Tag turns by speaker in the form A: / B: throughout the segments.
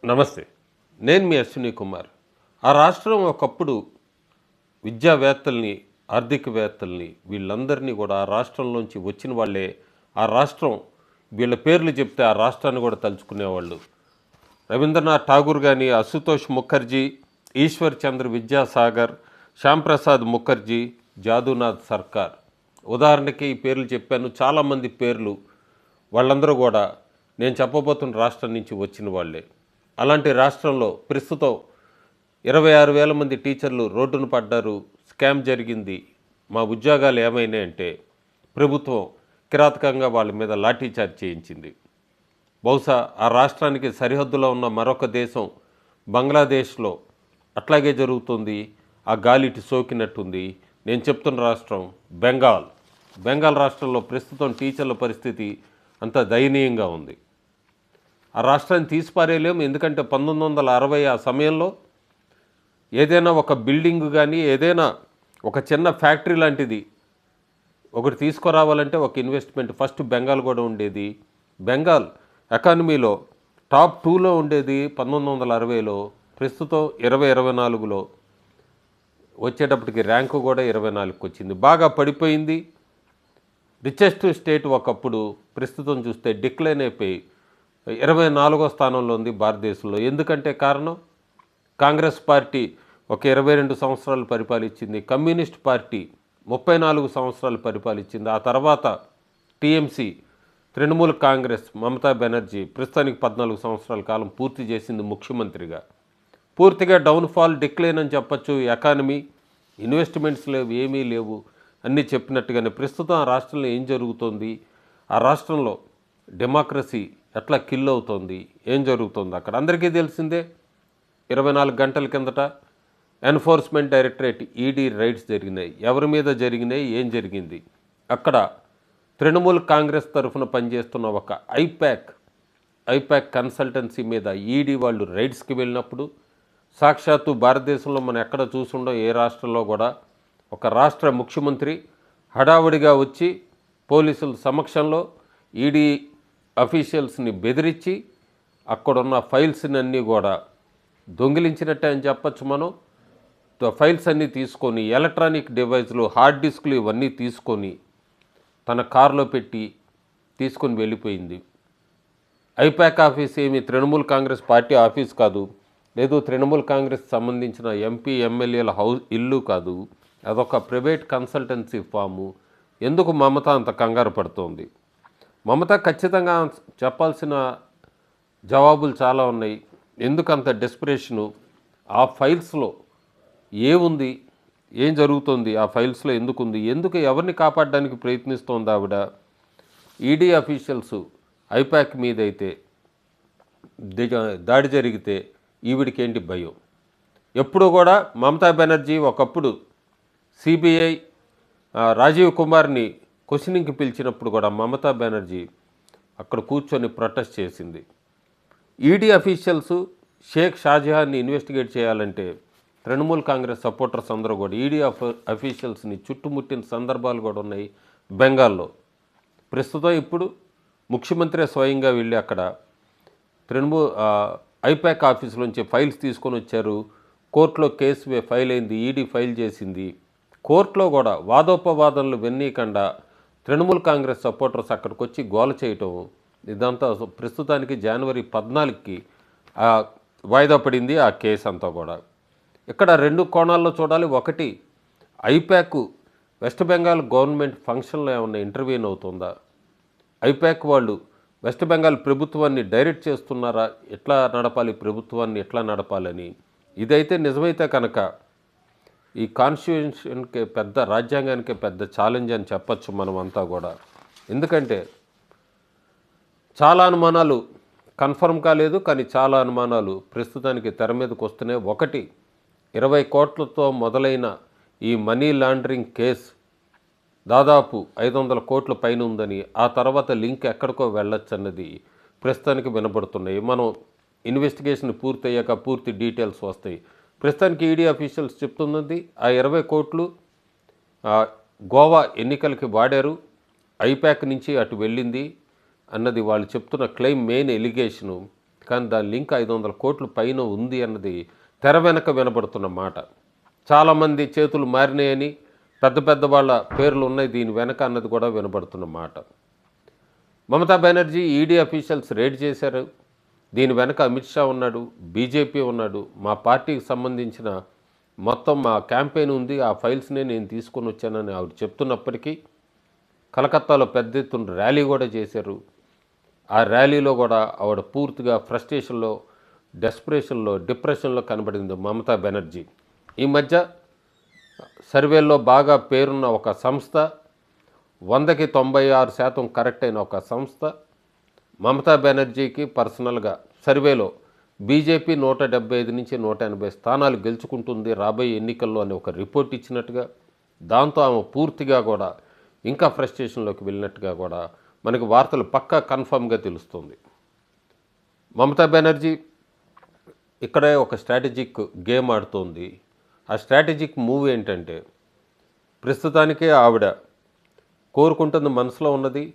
A: నమస్తే. నేను మీ అశ్విని కుమార్. ఆ రాష్ట్రం ఒకప్పుడు విద్యావేత్తల్ని, ఆర్థికవేత్తల్ని వీళ్ళందరినీ గూడా ఆ రాష్ట్రంలోంచి వచ్చిన వాళ్ళే ఆ రాష్ట్రం వీళ్ళ పేర్లు చెప్తే ఆ రాష్ట్రాన్ని గూడా తలుచుకునేవాళ్ళు. రవీంద్రనాథ్ ఠాగూర్ గాని, అశుతోష్ ముఖర్జీ, ఈశ్వర్ చంద్ర విద్యాసాగర్, శ్యాంప్రసాద్ ముఖర్జీ, జాదూనాథ్ సర్కార్. ఉదాహరణకి ఈ పేర్లు చెప్పాను. చాలామంది పేర్లు వాళ్ళందరూ గూడా నేను చెప్పబోతున్న రాష్ట్రం నుంచి వచ్చిన వాళ్ళే. అలాంటి రాష్ట్రంలో ప్రస్తుతం 26,000 మంది టీచర్లు రోడ్డున పడ్డారు. స్కామ్ జరిగింది. మా ఉద్యోగాలు ఏమైనాయంటే ప్రభుత్వం కిరాతకంగా వాళ్ళ మీద లాఠీచార్జ్ చేయించింది. బహుశా ఆ రాష్ట్రానికి సరిహద్దులో ఉన్న మరొక దేశం బంగ్లాదేశ్లో అట్లాగే జరుగుతుంది. ఆ గాలిటి సోకినట్టుంది. నేను చెప్తున్న రాష్ట్రం బెంగాల్. బెంగాల్ రాష్ట్రంలో ప్రస్తుతం టీచర్ల పరిస్థితి అంత దయనీయంగా ఉంది. ఆ రాష్ట్రాన్ని తీసిపారేయలేము. ఎందుకంటే 1960 ఆ సమయంలో ఏదైనా ఒక బిల్డింగ్ కానీ ఏదైనా ఒక చిన్న ఫ్యాక్టరీ లాంటిది ఒకటి తీసుకురావాలంటే ఒక ఇన్వెస్ట్మెంట్ ఫస్ట్ బెంగాల్ కూడా ఉండేది. బెంగాల్ ఎకానమీలో టాప్ 2లో ఉండేది 1960లో. ప్రస్తుతం 2024లో వచ్చేటప్పటికి ర్యాంకు కూడా 24కి వచ్చింది. బాగా పడిపోయింది. రిచెస్ట్ స్టేట్ ఒకప్పుడు, ప్రస్తుతం చూస్తే డిక్లైన్ అయిపోయి 24వ స్థానంలో ఉంది భారతదేశంలో. ఎందుకంటే కారణం కాంగ్రెస్ పార్టీ ఒక 22 సంవత్సరాలు పరిపాలించింది. కమ్యూనిస్ట్ పార్టీ 34 సంవత్సరాలు పరిపాలించింది. ఆ తర్వాత టీఎంసీ తృణమూల్ కాంగ్రెస్ మమతా బెనర్జీ ప్రస్తుతానికి 14 సంవత్సరాల కాలం పూర్తి చేసింది ముఖ్యమంత్రిగా. పూర్తిగా డౌన్ఫాల్, డిక్లైన్ అని చెప్పచ్చు. ఎకానమీ, ఇన్వెస్ట్మెంట్స్ లేవు, ఏమీ లేవు. అన్నీ చెప్పినట్టుగానే ప్రస్తుతం ఆ రాష్ట్రంలో ఏం జరుగుతుంది, ఆ రాష్ట్రంలో డెమోక్రసీ ఎట్లా కిల్ అవుతోంది, ఏం జరుగుతుంది అక్కడ అందరికీ తెలిసిందే. 24 గంటల కిందట ఎన్ఫోర్స్మెంట్ డైరెక్టరేట్ ఈడీ రైడ్స్ జరిగినాయి. ఎవరి మీద జరిగినాయి, ఏం జరిగింది? అక్కడ తృణమూల్ కాంగ్రెస్ తరఫున పనిచేస్తున్న ఒక ఐపాక్ కన్సల్టెన్సీ మీద ఈడీ వాళ్ళు రైడ్స్కి వెళ్ళినప్పుడు సాక్షాత్తు భారతదేశంలో మనం ఎక్కడ చూసుండో ఏ రాష్ట్రంలో కూడా ఒక రాష్ట్ర ముఖ్యమంత్రి హడావుడిగా వచ్చి పోలీసుల సమక్షంలో ఈడీ అఫీషియల్స్ని బెదిరించి అక్కడున్న ఫైల్స్ని అన్నీ కూడా దొంగిలించినట్టే అని చెప్పచ్చు. మనం ఫైల్స్ అన్నీ తీసుకొని ఎలక్ట్రానిక్ డివైస్లు, హార్డ్ డిస్క్లు ఇవన్నీ తీసుకొని తన కారులో పెట్టి తీసుకొని వెళ్ళిపోయింది. ఐపాక్ ఆఫీస్ ఏమి తృణమూల్ కాంగ్రెస్ పార్టీ ఆఫీస్ కాదు, లేదు తృణమూల్ కాంగ్రెస్ సంబంధించిన ఎంపీ ఎమ్మెల్యేల ఇల్లు కాదు. అదొక ప్రైవేట్ కన్సల్టెన్సీ ఫాము. ఎందుకు మమత అంత కంగారు పడుతోంది? మమత ఖచ్చితంగా చెప్పాల్సిన జవాబులు చాలా ఉన్నాయి. ఎందుకు అంత డెస్పరేషను? ఆ ఫైల్స్లో ఏముంది, ఏం జరుగుతుంది, ఆ ఫైల్స్లో ఎందుకుంది, ఎందుకు ఎవరిని కాపాడడానికి ప్రయత్నిస్తోంది ఆవిడ? ఈడీ అఫీషియల్స్ ఐపాక్ మీద అయితే దాడి జరిగితే ఈవిడికేంటి భయం? ఎప్పుడు కూడా మమతా బెనర్జీ ఒకప్పుడు సిబిఐ రాజీవ్ కుమార్ని క్వశ్చనింగ్కి పిలిచినప్పుడు కూడా మమతా బెనర్జీ అక్కడ కూర్చొని ప్రొటెస్ట్ చేసింది. ఈడీ అఫీషియల్స్ షేక్ షాజహాన్ని ఇన్వెస్టిగేట్ చేయాలంటే తృణమూల్ కాంగ్రెస్ సపోర్టర్స్ అందరూ కూడా ఈడీ అఫీషియల్స్ని చుట్టుముట్టిన సందర్భాలు కూడా ఉన్నాయి బెంగాల్లో. ప్రస్తుతం ఇప్పుడు ముఖ్యమంత్రి స్వయంగా వెళ్ళి అక్కడ ఐపాక్ ఆఫీసులోంచి ఫైల్స్ తీసుకొని వచ్చారు. కోర్టులో కేసు ఫైల్ అయింది, ఈడీ ఫైల్ చేసింది. కోర్టులో కూడా వాదోపవాదనలు వెన్నీయకుండా తృణమూల్ కాంగ్రెస్ సపోర్టర్స్ అక్కడికి వచ్చి గోల చేయటం, ఇదంతా ప్రస్తుతానికి జనవరి 14కి వాయిదా పడింది ఆ కేసు అంతా కూడా. ఇక్కడ 2 కోణాల్లో చూడాలి. ఒకటి, ఐపాక్ వెస్ట్ బెంగాల్ గవర్నమెంట్ ఫంక్షన్లో ఏమన్నా ఇంటర్వ్యూన్ అవుతుందా? ఐపాక్ వాళ్ళు వెస్ట్ బెంగాల్ ప్రభుత్వాన్ని డైరెక్ట్ చేస్తున్నారా? ఎట్లా నడపాలి ప్రభుత్వాన్ని, ఎట్లా నడపాలని? ఇదైతే నిజమైతే కనుక ఈ కాన్స్టిట్యూషన్కి పెద్ద, రాజ్యాంగానికి పెద్ద ఛాలెంజ్ అని చెప్పచ్చు మనం అంతా కూడా. ఎందుకంటే చాలా అనుమానాలు కన్ఫర్మ్ కాలేదు, కానీ చాలా అనుమానాలు ప్రస్తుతానికి తెర మీదకి వస్తున్నాయి. ఒకటి, 20 కోట్లతో మొదలైన ఈ మనీ లాండరింగ్ కేసు దాదాపు 500 కోట్ల పైన ఉందని, ఆ తర్వాత లింక్ ఎక్కడికో వెళ్ళొచ్చు అన్నది ప్రస్తుతానికి వినబడుతున్నాయి. మనం ఇన్వెస్టిగేషన్ పూర్తయ్యాక పూర్తి డీటెయిల్స్ వస్తాయి. ప్రస్తుతానికి ఈడీ అఫీషియల్స్ చెప్తున్నది ఆ 20 కోట్లు గోవా ఎన్నికలకి వాడారు, ఐపాక్ నుంచి అటు వెళ్ళింది అన్నది వాళ్ళు చెప్తున్న క్లెయిమ్, మెయిన్ ఎలిగేషను. కానీ దాని లింక్ 500 కోట్ల పైన ఉంది అన్నది తెర వెనక వినబడుతున్న మాట. చాలామంది చేతులు మారినాయని పెద్ద పెద్ద వాళ్ళ పేర్లు ఉన్నాయి దీని వెనక అన్నది కూడా వినబడుతున్న మాట. Mamata Banerjee ED officials raid చేశారు. దీని వెనక అమిత్ షా ఉన్నాడు, బీజేపీ ఉన్నాడు. మా పార్టీకి సంబంధించిన మొత్తం మా క్యాంపెయిన్ ఉంది, ఆ ఫైల్స్నే నేను తీసుకొని వచ్చానని ఆవిడ చెప్తున్నప్పటికీ కలకత్తాలో పెద్ద ఎత్తున ర్యాలీ కూడా చేశారు. ఆ ర్యాలీలో కూడా ఆవిడ పూర్తిగా ఫ్రస్ట్రేషన్లో, డెస్పరేషన్లో, డిప్రెషన్లో కనబడింది మమతా బెనర్జీ. ఈ మధ్య సర్వేల్లో బాగా పేరున్న ఒక సంస్థ, 100కి 96% కరెక్ట్ అయిన ఒక సంస్థ మమతా బెనర్జీకి పర్సనల్గా సర్వేలో బీజేపీ 175 నుంచి 180 స్థానాలు గెలుచుకుంటుంది రాబోయే ఎన్నికల్లో అని ఒక రిపోర్ట్ ఇచ్చినట్టుగా, దాంతో ఆమె పూర్తిగా కూడా ఇంకా ఫ్రస్ట్రేషన్లోకి వెళ్ళినట్టుగా కూడా మనకి వార్తలు పక్కా కన్ఫర్మ్గా తెలుస్తుంది. మమతా బెనర్జీ ఇక్కడే ఒక స్ట్రాటజిక్ గేమ్ ఆడుతోంది. ఆ స్ట్రాటజిక్ మూవ్ ఏంటంటే, ప్రస్తుతానికే ఆవిడ కోరుకుంటున్న మనసులో ఉన్నది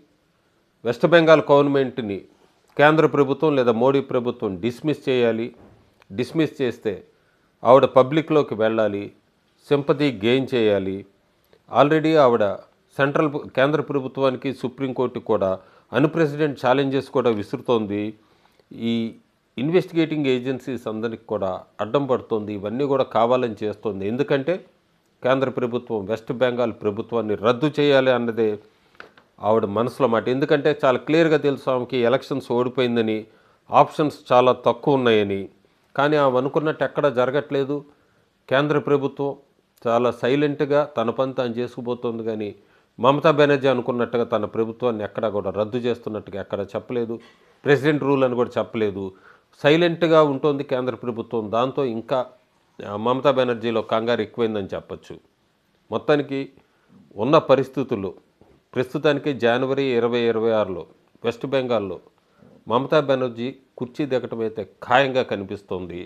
A: వెస్ట్ బెంగాల్ గవర్నమెంట్ని కేంద్ర ప్రభుత్వం లేదా మోడీ ప్రభుత్వం డిస్మిస్ చేయాలి. డిస్మిస్ చేస్తే ఆవిడ పబ్లిక్లోకి వెళ్ళాలి, సింపతి గెయిన్ చేయాలి. ఆల్రెడీ ఆవిడ కేంద్ర ప్రభుత్వానికి, సుప్రీంకోర్టుకి కూడా అన్ప్రెసిడెంట్ ఛాలెంజెస్ కూడా విసురుతోంది. ఈ ఇన్వెస్టిగేటింగ్ ఏజెన్సీస్ అందరికి కూడా అడ్డం పడుతుంది. ఇవన్నీ కూడా కావాలని చేస్తుంది. ఎందుకంటే కేంద్ర ప్రభుత్వం వెస్ట్ బెంగాల్ ప్రభుత్వాన్ని రద్దు చేయాలి అన్నదే ఆవిడ మనసులో మాట. ఎందుకంటే చాలా క్లియర్గా తెలుసు ఆమెకి ఎలక్షన్స్ ఓడిపోయిందని, ఆప్షన్స్ చాలా తక్కువ ఉన్నాయని. కానీ ఆమె అనుకున్నట్టు ఎక్కడ జరగట్లేదు. కేంద్ర ప్రభుత్వం చాలా సైలెంట్గా తన పని తాను చేసుకుపోతుంది. కానీ మమతా బెనర్జీ అనుకున్నట్టుగా తన ప్రభుత్వాన్ని ఎక్కడా కూడా రద్దు చేస్తున్నట్టుగా ఎక్కడ చెప్పలేదు. ప్రెసిడెంట్ రూల్ అని కూడా చెప్పలేదు. సైలెంట్గా ఉంటుంది కేంద్ర ప్రభుత్వం. దాంతో ఇంకా మమతా బెనర్జీలో కంగారు ఎక్కువైందని చెప్పచ్చు. మొత్తానికి ఉన్న పరిస్థితుల్లో ప్రస్తుతానికి జనవరి 2026లో వెస్ట్ బెంగాల్లో మమతా బెనర్జీ కుర్చీ దిగటం అయితే ఖాయంగా కనిపిస్తోంది.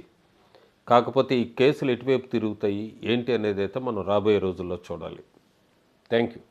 A: కాకపోతే ఈ కేసులు ఎటువైపు తిరుగుతాయి ఏంటి అనేది అయితే మనం రాబోయే రోజుల్లో చూడాలి. Thank you.